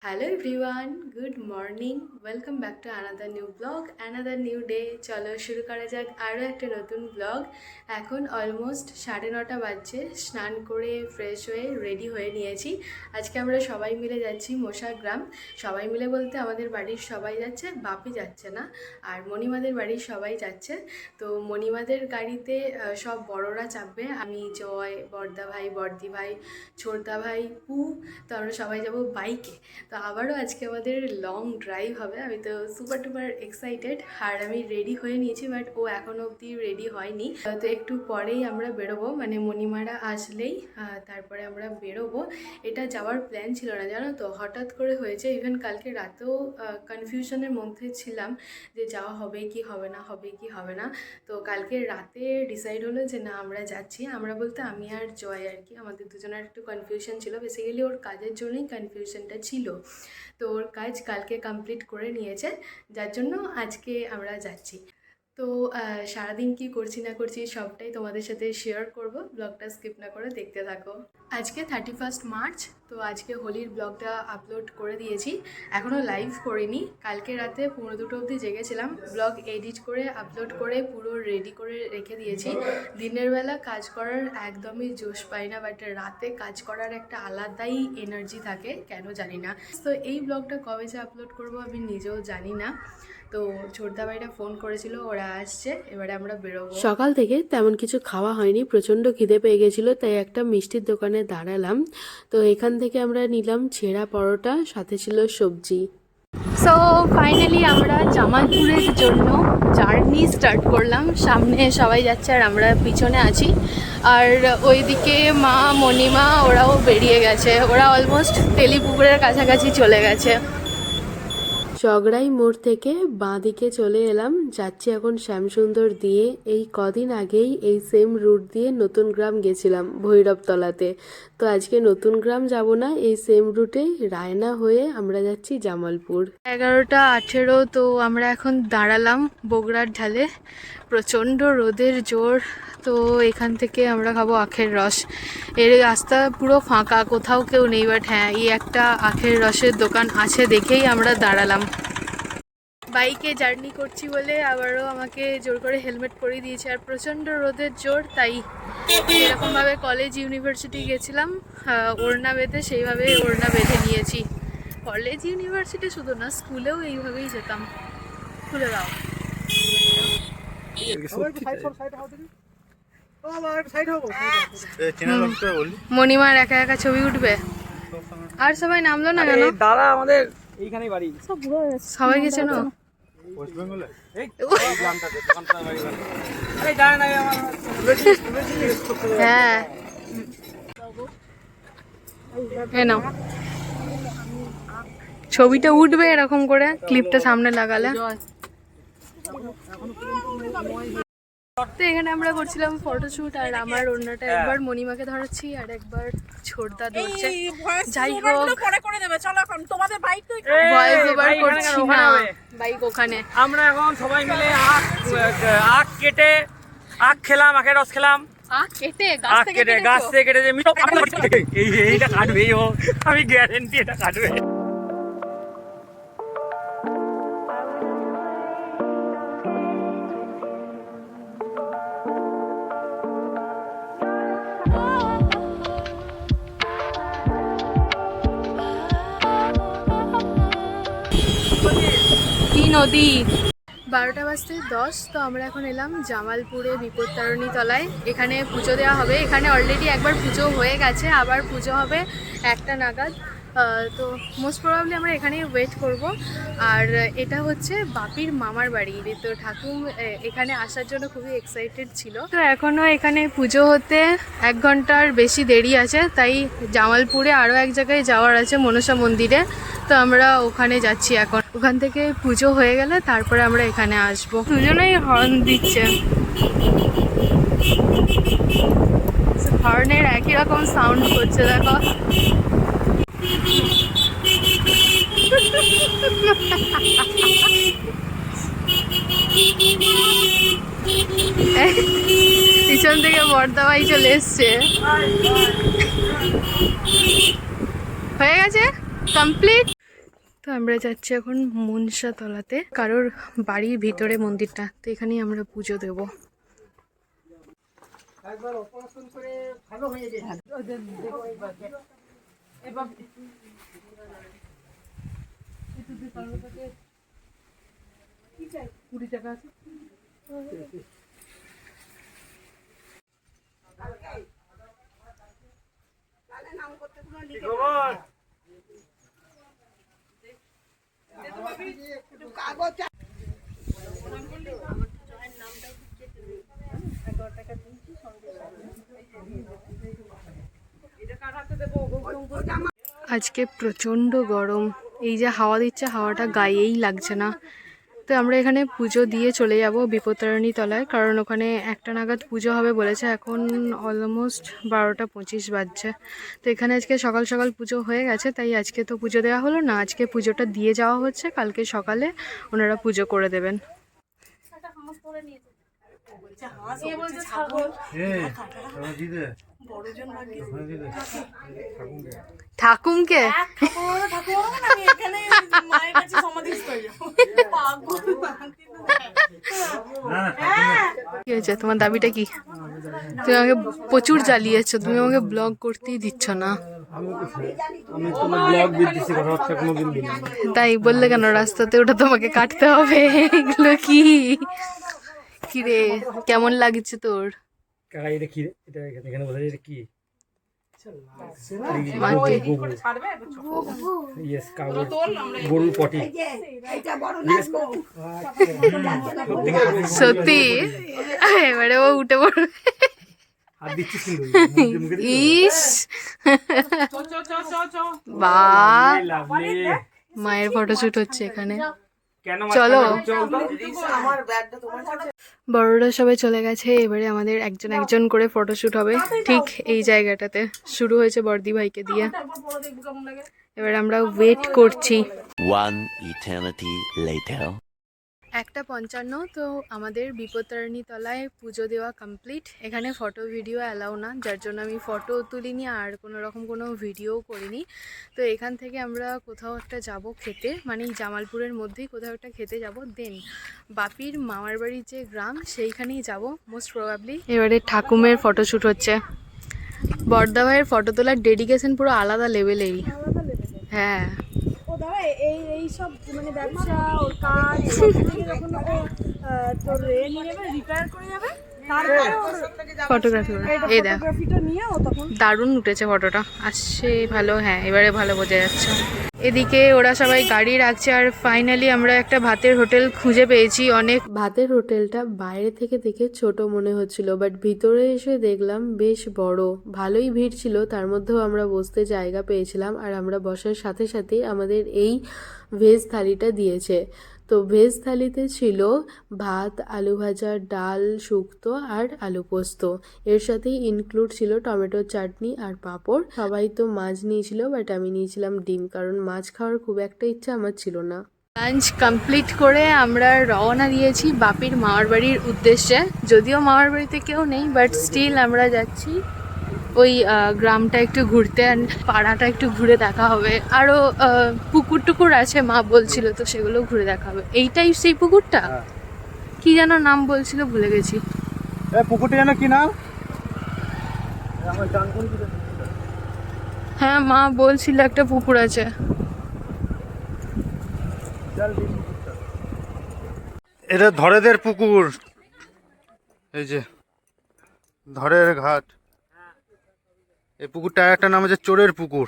Hello everyone, good morning. Welcome back to another new blog, another new day. চলো শুরু করা যাক আরও একটা নতুন ব্লগ। এখন অলমোস্ট 9:30 বাজছে। স্নান করে ফ্রেশ হয়ে রেডি হয়ে নিয়েছি। আজকে আমরা সবাই মিলে যাচ্ছি মশাগ্রাম। সবাই মিলে বলতে আমাদের বাড়ির সবাই যাচ্ছে, বাপি যাচ্ছে না, আর মণিমাদের বাড়ির সবাই যাচ্ছে। তো মণিমাদের গাড়িতে সব বড়রা চাপবে। আমি, জয়, বড়দা ভাই, বড়দি ভাই, ছোটদা ভাই, পু। তো আমরা সবাই যাব বাইকে। তো আবারও আজকে আমাদের লং ড্রাইভ হবে। আমি তো সুপার টুপার এক্সাইটেড। আর আমি রেডি হয়ে নিয়েছি, বাট ও এখনও অবধি রেডি হয়নি। তো একটু পরেই আমরা বেরোবো, মানে মণিমারা আসলেই তারপরে আমরা বেরোবো। এটা যাওয়ার প্ল্যান ছিল না, জানো তো, হঠাৎ করে হয়েছে। ইভেন কালকে রাতেও কনফিউশনের মধ্যে ছিলাম যে যাওয়া হবে কি হবে না, হবে কি হবে না। তো কালকে রাতে ডিসাইড হলো যে না, আমরা যাচ্ছি। আমরা বলতে আমি আর জয় আর কি, আমাদের দুজনের একটু কনফিউশন ছিল। বেসিক্যালি ওর কাজের জন্যই কনফিউশনটা ছিল। তো ওর কাজ কালকে কমপ্লিট করে নিয়েছে, যার জন্য আজকে আমরা যাচ্ছি। তো সারাদিন কি করছি না করছি সবটাই তোমাদের সাথে শেয়ার করব। ব্লগটা স্কিপ না করে দেখতে থাকো। আজকে 31 মার্চ। তো আজকে হোলির ব্লগটা আপলোড করে দিয়েছি, এখনও লাইভ করিনি। কালকে রাতে 1:30 অবধি জেগেছিলাম। ব্লগ এডিট করে আপলোড করে পুরো রেডি করে রেখে দিয়েছি। দিনের বেলা কাজ করার একদমই জোশ পাই না, বাট রাতে কাজ করার একটা আলাদাই এনার্জি থাকে, কেন জানি না। তো এই ব্লগটা কবে যে আপলোড করব আমি নিজেও জানি না। তো ছোটদা ভাইরা ফোন করেছিল, ওরা আসছে, এবারে আমরা বেরোবো। সকাল থেকে তেমন কিছু খাওয়া হয়নি, প্রচণ্ড খিদে পেয়ে গেছিলো, তাই একটা মিষ্টির দোকানে দাঁড়ালাম। তো এখান থেকে আমরা নিলাম ছেঁড়া পরোটা, সাথে ছিল সবজি। সো ফাইনালি আমরা জামালপুরের জন্য জার্নি স্টার্ট করলাম। সামনে সবাই যাচ্ছে আর আমরা পিছনে আছি। আর ওইদিকে মা, মণিমা ওরাও বেরিয়ে গেছে। ওরা অলমোস্ট তেলিপুকুরের কাছাকাছি চলে গেছে। চগড়াই মোড় থেকে বাঁ দিকে চলে এলাম, যাচ্ছি এখন শ্যামসুন্দর দিয়ে। এই কদিন আগেই এই সেম রুট দিয়ে নতুন গ্রাম গেছিলাম ভৈরবতলাতে। তো আজকে নতুন গ্রাম যাব না, এই সেম রুটে রায়না হয়ে আমরা যাচ্ছি জামালপুর। 11:18। তো আমরা এখন দাঁড়ালাম বগুড়ার ঢালে। প্রচণ্ড রোদের জোর। তো এখান থেকে আমরা খাবো আখের রস। এর রাস্তা পুরো ফাঁকা, কোথাও কেউ নেই, বাট হ্যাঁ, এই একটা আখের রসের দোকান আছে দেখেই আমরা দাঁড়ালাম। বাইকে জার্নি করছি বলে আবারও আমাকে জোর করে হেলমেট পরিয়ে দিয়েছে। আর প্রচণ্ড রোদের জোর, তাই যেরকমভাবে কলেজ ইউনিভার্সিটি গেছিলাম ওড়না বেঁধে, সেইভাবে ওড়না বেঁধে নিয়েছি। কলেজ ইউনিভার্সিটি শুধু না, স্কুলেও এইভাবেই যেতাম। খুলে দাও। মণিমার একা একা ছবি উঠবে, আর সবাই নামলো না কেন? দাদা আমাদের এইখানেই বাড়ি। সবাই গেছে না? হ্যাঁ, নাও। ছবিটা উঠবে এরকম করে, ক্লিপটা সামনে লাগালে। তো এখানে আমরা করছিলাম ফটোশুট, আর আমার ওড়নাটা একবার মণিমাকে ধরাচ্ছি আর একবার ছোটদা ধরছে। যাই হোক, ভয়েস ওভার করছি না, বাইক ওখানে। আমরা এখন সবাই মিলে আখ কেটে আখ খেলাম, আখের রস খেলাম। আখ কেটে আখ কেটে গাছ থেকে কেটে এইটা কাটবেই ও, আমি গ্যারেন্টি এটা কাটবে। কি নদী। 12:10। তো আমরা এখন এলাম জামালপুরে বিপত্তারিণী তলায়। এখানে পুজো দেওয়া হবে। এখানে অলরেডি একবার পুজো হয়ে গেছে, আবার পুজো হবে 1টা নাগাদ। তো মোস্ট প্রবাবলি আমরা এখানেই ওয়েট করব। আর এটা হচ্ছে বাপির মামার বাড়ি। তো ঠাকুর এখানে আসার জন্য খুবই এক্সাইটেড ছিল। তো এখনও এখানে পুজো হতে 1 ঘন্টার বেশি দেরি আছে, তাই জামালপুরে আরও এক জায়গায় যাওয়ার আছে, মনসা মন্দিরে। তো আমরা ওখানে যাচ্ছি এখন। ওখান থেকে পুজো হয়ে গেলে তারপরে আমরা এখানে আসবো। দুজনেই হর্ন দিচ্ছে, হর্নের একই রকম সাউন্ড করছে, দেখো। পিছন থেকে বড়দা ভাই চলে এসছে। হয়ে গেছে, কমপ্লিট। তো আমরা যাচ্ছি এখন মনসা তলাতে, কারোর বাড়ির ভিতরে মন্দিরটা, তো এখানেই আমরা পুজো দেব। একবার অপারেশন করে ভালো হয়ে গেছে। আজকে প্রচণ্ড গরম, এই যে হাওয়া দিচ্ছে হাওয়াটা গায়েই লাগছে না। তো আমরা এখানে পুজো দিয়ে চলে যাব বিপত্তারিণী তলায়, কারণ ওখানে 1টা নাগাদ পুজো হবে বলেছে। এখন অলমোস্ট 12টা 25 বাজছে। তো এখানে আজকে সকাল সকাল পুজো হয়ে গেছে, তাই আজকে তো পুজো দেওয়া হলো না, আজকে পুজোটা দিয়ে যাওয়া হচ্ছে, কালকে সকালে ওনারা পুজো করে দেবেন। ঠাকুমকে কি হয়েছে, তোমার দাবিটা কি? তুমি আমাকে প্রচুর জ্বালিয়েছো, তুমি আমাকে ব্লগ করতেই দিচ্ছ না। তাই বললে কেন? রাস্তাতে ওটা তোমাকে কাটতে হবে। এগুলো কি কিরে, কেমন লাগছে তোর? এটা কি? এটা এখানে বলা যায় এটা কি? গরুর পটি। সত্যি? এবারে ও উঠে পড়বে। ইস বা, মায়ের ফটোশুট হচ্ছে এখানে। চলো, বড়রা সবাই চলে গেছে, এবারে আমাদের একজন একজন করে ফটোশুট হবে ঠিক এই জায়গাটাতে। শুরু হয়েছে বর্দি ভাইকে দিয়ে, এবার আমরা ওয়েট করছি। 1 eternity later. 1:55। তো আমাদের বিপত্তারিণী তলায় পুজো দেওয়া কমপ্লিট। এখানে ফটো ভিডিও অ্যালাউ না, যার জন্য আমি ফটো তুলিনি আর কোনো রকম কোনো ভিডিও করিনি। তো এখান থেকে আমরা কোথাও একটা যাব খেতে, মানে জামালপুরের মধ্যেই কোথাও একটা খেতে যাব, দেন বাপির মামার বাড়ির যে গ্রাম সেইখানেই যাব মোস্ট প্রবাবলি। এবারে ঠাকুমের ফটোশ্যুট হচ্ছে। বর্দা ভাইয়ের ফটো তোলার ডেডিকেশন পুরো আলাদা লেভেলেরই। হ্যাঁ, এই সব মানে ব্যবসা ওর কাজ থেকে যখন তোর নিয়ে যাবে রিটায়ার করে যাবে, তারপরে ফটোগ্রাফি এই দেখ, ফটোগ্রাফিটা নিয়ে ও তখন দারুণ উঠেছে ফটোটা, আসছে ভালো। হ্যাঁ, এবারে ভালো বোঝা যাচ্ছে। এদিকে ওরা সবাই গাড়ি রাখছে আর ফাইনালি আমরা একটা ভাতের হোটেল খুঁজে পেয়েছি। অনেক ভাতের হোটেলটা বাইরে থেকে দেখে ছোট মনে হচ্ছিল, বাট ভিতরে এসে দেখলাম বেশ বড়, ভালোই ভিড় ছিল, তার মধ্যেও আমরা বসতে জায়গা পেয়েছিলাম। আর আমরা বসার সাথে সাথেই আমাদের এই ভেজ থালিটা দিয়েছে। তো ভেজ থালিতে ছিল ভাত, আলু ভাজা, ডাল, শুক্তো আর আলু পোস্ত। এর সাথেই ইনক্লুড ছিল টমেটোর চাটনি আর পাঁপড়। সবাই তো মাছ নিয়েছিল, বাট আমি নিয়েছিলাম ডিম, কারণ মাছ খাওয়ার খুব একটা ইচ্ছা আমার ছিল না। লাঞ্চ কমপ্লিট করে আমরা রওনা দিয়েছি বাপির মামার বাড়ির উদ্দেশ্যে। যদিও মামার বাড়িতে কেউ নেই, বাট স্টিল আমরা যাচ্ছি ওই গ্রামটা একটু ঘুরতে, পাড়াটা একটু ঘুরে দেখা হবে। আরও পুকুর টুকুর আছে মা বলছিল, তো সেগুলো ঘুরে দেখা হবে। এইটাই সেই পুকুরটা, কি যেন নাম বলছিল ভুলে গেছি। পুকুরটা যেন কি নাম? হ্যাঁ, মা বলছিল একটা পুকুর আছে। এটা ধরেদের পুকুর, এই যে ধরের ঘাট। এই পুকুরটা একটা নাম হচ্ছে চোরের পুকুর।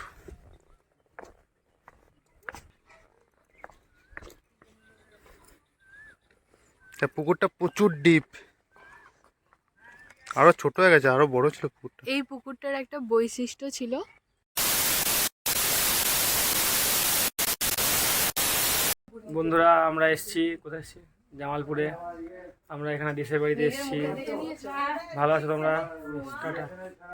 পুকুরটা প্রচুর ডিপ, আরো ছোট হয়ে গেছে, আরো বড় ছিল পুকুরটা। এই পুকুরটার একটা বৈশিষ্ট্য ছিল, বন্ধুরা আমরা এসেছি, কোথায় এসেছি? জামালপুরে। আমরা এখানে দেশের বাড়িতে এসেছি। ভালো আছো তোমরা? টাটা।